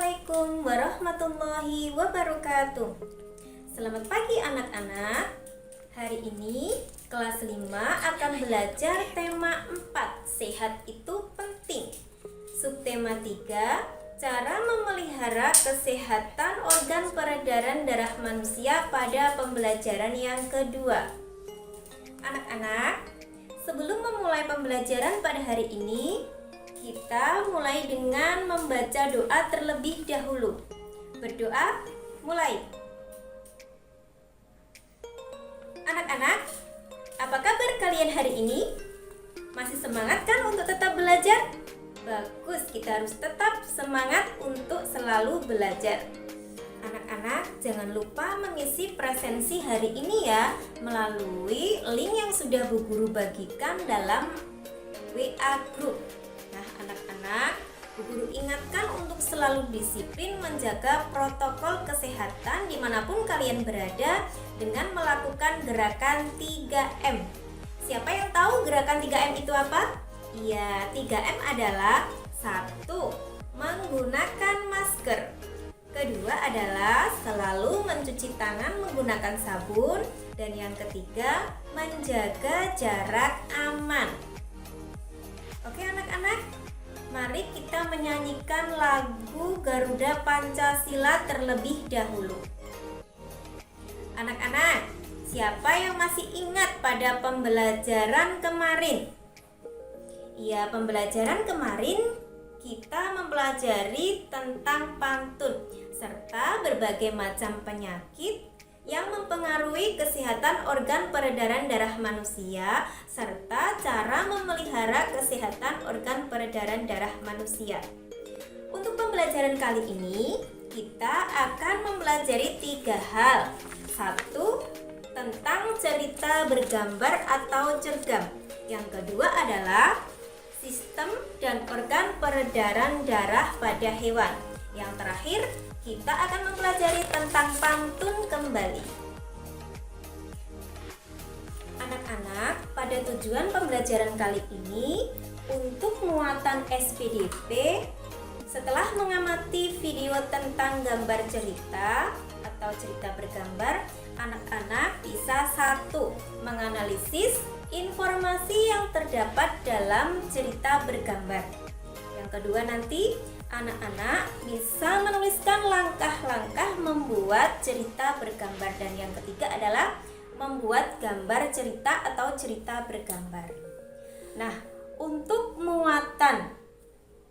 Assalamualaikum warahmatullahi wabarakatuh. Selamat pagi anak-anak. Hari ini kelas 5 akan belajar tema 4, sehat itu penting. Subtema 3, cara memelihara kesehatan organ peredaran darah manusia pada pembelajaran yang kedua. Anak-anak, sebelum memulai pembelajaran pada hari ini, kita mulai dengan membaca doa terlebih dahulu. Berdoa, mulai. Anak-anak, apa kabar kalian hari ini? Masih semangat kan untuk tetap belajar? Bagus, kita harus tetap semangat untuk selalu belajar. Anak-anak, jangan lupa mengisi presensi hari ini ya, melalui link yang sudah Bu Guru bagikan dalam WA Group. Nah, anak-anak, Bu Guru ingatkan untuk selalu disiplin menjaga protokol kesehatan dimanapun kalian berada dengan melakukan gerakan 3M. Siapa yang tahu gerakan 3M itu apa? Iya, 3M adalah 1. Menggunakan masker. Kedua adalah selalu mencuci tangan menggunakan sabun. Dan yang ketiga, menjaga jarak aman. Oke anak-anak, mari kita menyanyikan lagu Garuda Pancasila terlebih dahulu. Anak-anak, siapa yang masih ingat pada pembelajaran kemarin? Ya, pembelajaran kemarin kita mempelajari tentang pantun serta berbagai macam penyakit yang mempengaruhi kesehatan organ peredaran darah manusia serta cara memelihara kesehatan organ peredaran darah manusia. Untuk pembelajaran kali ini, kita akan mempelajari 3 hal. 1. Tentang cerita bergambar atau cergam. Yang kedua adalah sistem dan organ peredaran darah pada hewan. Yang terakhir, kita akan mempelajari tentang pantun kembali. Anak-anak, pada tujuan pembelajaran kali ini, untuk muatan SPDP, setelah mengamati video tentang gambar cerita atau cerita bergambar, anak-anak bisa 1. Menganalisis informasi yang terdapat dalam cerita bergambar. Yang kedua nanti, anak-anak bisa menuliskan langkah-langkah membuat cerita bergambar. Dan yang ketiga adalah membuat gambar cerita atau cerita bergambar. Nah, untuk muatan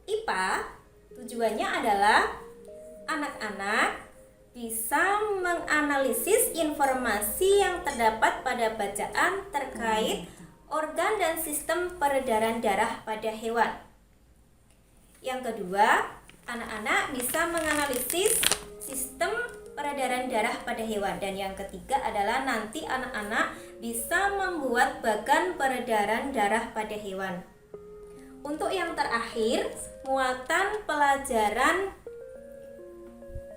IPA, tujuannya adalah anak-anak bisa menganalisis informasi yang terdapat pada bacaan terkait organ dan sistem peredaran darah pada hewan. Yang kedua, anak-anak bisa menganalisis sistem peredaran darah pada hewan. Dan yang ketiga adalah nanti anak-anak bisa membuat bagan peredaran darah pada hewan. Untuk yang terakhir, muatan pelajaran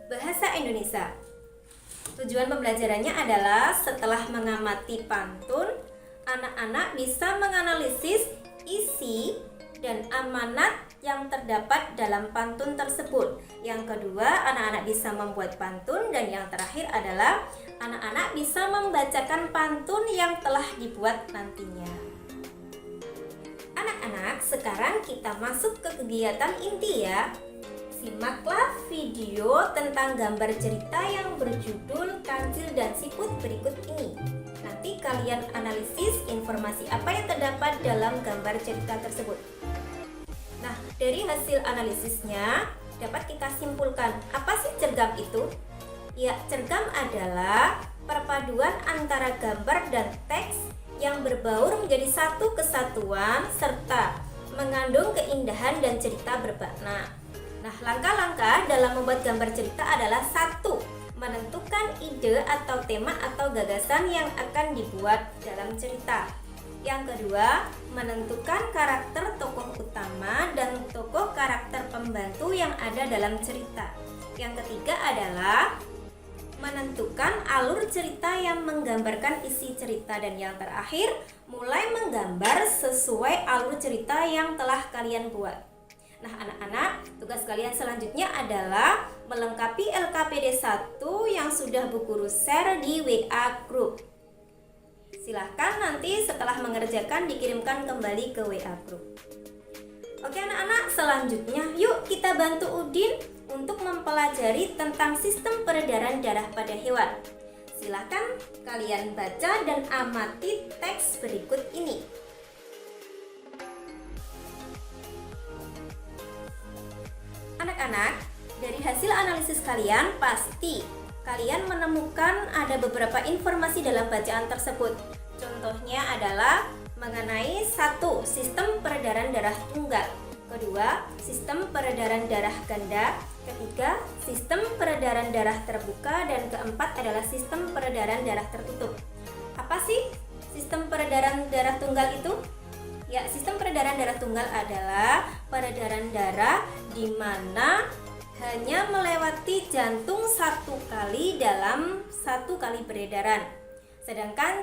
bahasa Indonesia. Tujuan pembelajarannya adalah setelah mengamati pantun, anak-anak bisa menganalisis isi dan amanat yang terdapat dalam pantun tersebut. Yang kedua, anak-anak bisa membuat pantun. Dan yang terakhir adalah anak-anak bisa membacakan pantun yang telah dibuat nantinya. Anak-anak, sekarang kita masuk ke kegiatan inti ya. Simaklah video tentang gambar cerita yang berjudul Kancil dan Siput berikut ini. Nanti kalian analisis informasi apa yang terdapat dalam gambar cerita tersebut. Nah, dari hasil analisisnya dapat kita simpulkan, apa sih cergam itu? Ya, cergam adalah perpaduan antara gambar dan teks yang berbaur menjadi satu kesatuan serta mengandung keindahan dan cerita bermakna. Nah, langkah-langkah dalam membuat gambar cerita adalah 1. Menentukan ide atau tema atau gagasan yang akan dibuat dalam cerita. Yang kedua, menentukan karakter tokoh utama dan tokoh karakter pembantu yang ada dalam cerita. Yang ketiga adalah menentukan alur cerita yang menggambarkan isi cerita. Dan yang terakhir, mulai menggambar sesuai alur cerita yang telah kalian buat. Nah, anak-anak, tugas kalian selanjutnya adalah melengkapi LKPD 1 yang sudah Bu Guru share di WA Group. Silahkan nanti setelah mengerjakan dikirimkan kembali ke WA Group. Oke anak-anak, selanjutnya yuk kita bantu Udin untuk mempelajari tentang sistem peredaran darah pada hewan. Silahkan kalian baca dan amati teks berikut ini. Anak-anak, dari hasil analisis kalian pasti kalian menemukan ada beberapa informasi dalam bacaan tersebut. Contohnya adalah mengenai 1. Sistem peredaran darah tunggal, 2. Sistem peredaran darah ganda, 3. Sistem peredaran darah terbuka, dan 4 adalah sistem peredaran darah tertutup. Apa sih sistem peredaran darah tunggal itu? Ya, sistem peredaran darah tunggal adalah peredaran darah di mana hanya melewati jantung 1 kali dalam 1 kali peredaran. Sedangkan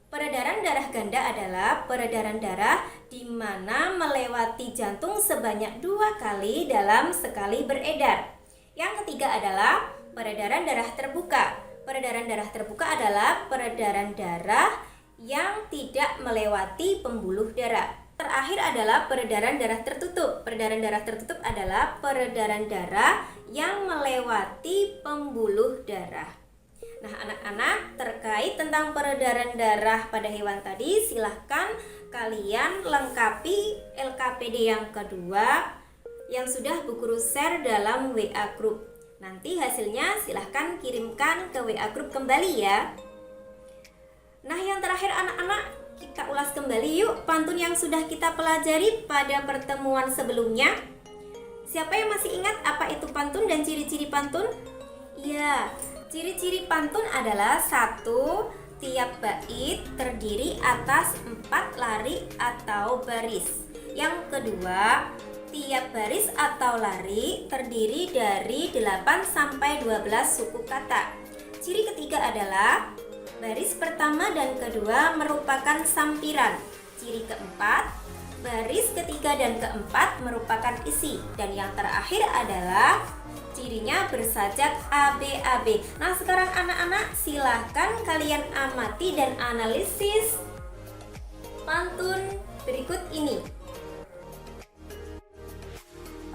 peredaran darah ganda adalah peredaran darah di mana melewati jantung sebanyak 2 kali dalam sekali beredar. Yang ketiga adalah peredaran darah terbuka. Peredaran darah terbuka adalah peredaran darah yang tidak melewati pembuluh darah. Terakhir adalah peredaran darah tertutup. Peredaran darah tertutup adalah peredaran darah yang melewati pembuluh darah. Nah, anak-anak, terkait tentang peredaran darah pada hewan tadi, silahkan kalian lengkapi LKPD yang kedua yang sudah Bu Guru share dalam WA Group. Nanti hasilnya silahkan kirimkan ke WA Group kembali ya. Nah, yang terakhir anak-anak, kita ulas kembali yuk pantun yang sudah kita pelajari pada pertemuan sebelumnya. Siapa yang masih ingat apa itu pantun dan ciri-ciri pantun? Ya, ciri-ciri pantun adalah 1. Tiap bait terdiri atas 4 lari atau baris. Yang kedua, tiap baris atau lari terdiri dari 8 sampai 12 suku kata. Ciri ketiga adalah baris pertama dan kedua merupakan sampiran. Ciri keempat, baris ketiga dan keempat merupakan isi. Dan yang terakhir adalah cirinya bersajak ABAB. Nah, sekarang anak-anak silahkan kalian amati dan analisis pantun berikut ini.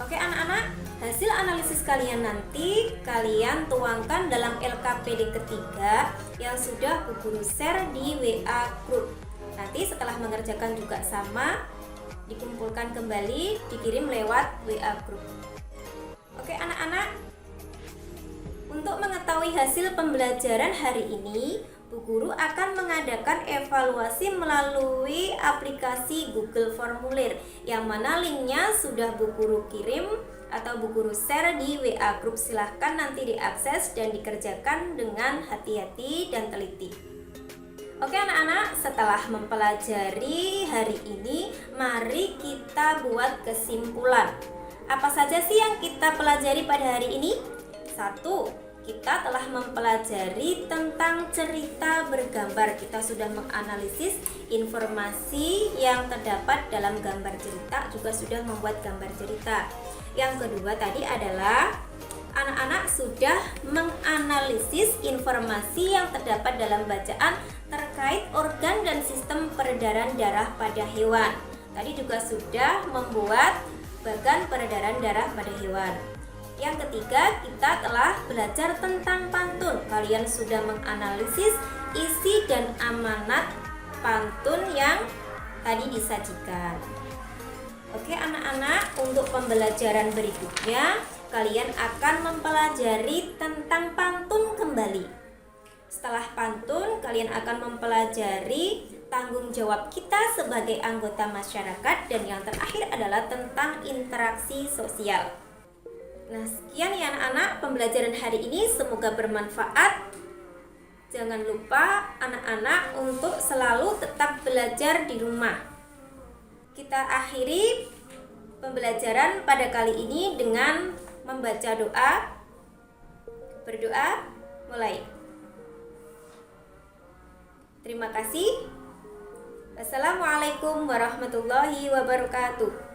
Oke anak-anak, hasil analisis kalian nanti kalian tuangkan dalam LKPD ketiga yang sudah Bu Guru share di WA Group. Nanti setelah mengerjakan juga sama, dikumpulkan kembali, dikirim lewat WA Group. Oke anak-anak, untuk mengetahui hasil pembelajaran hari ini, Bu Guru akan mengadakan evaluasi melalui aplikasi Google Formulir yang mana linknya sudah Bu Guru kirim atau Bu Guru share di WA Group. Silahkan nanti diakses dan dikerjakan dengan hati-hati dan teliti. Oke anak-anak, setelah mempelajari hari ini, mari kita buat kesimpulan. Apa saja sih yang kita pelajari pada hari ini? 1. Kita telah mempelajari tentang cerita bergambar. Kita sudah menganalisis informasi yang terdapat dalam gambar cerita, juga sudah membuat gambar cerita. Yang kedua tadi adalah anak-anak sudah menganalisis informasi yang terdapat dalam bacaan terkait organ dan sistem peredaran darah pada hewan. Tadi juga sudah membuat bagan peredaran darah pada hewan. Yang ketiga, kita telah belajar tentang pantun. Kalian sudah menganalisis isi dan amanat pantun yang tadi disajikan. Oke anak-anak, untuk pembelajaran berikutnya kalian akan mempelajari tentang pantun kembali. Setelah pantun, kalian akan mempelajari tanggung jawab kita sebagai anggota masyarakat, dan yang terakhir adalah tentang interaksi sosial. Nah, sekian ya anak-anak pembelajaran hari ini, semoga bermanfaat. Jangan lupa anak-anak untuk selalu tetap belajar di rumah. Kita akhiri pembelajaran pada kali ini dengan membaca doa. Berdoa, mulai. Terima kasih. Wassalamualaikum warahmatullahi wabarakatuh.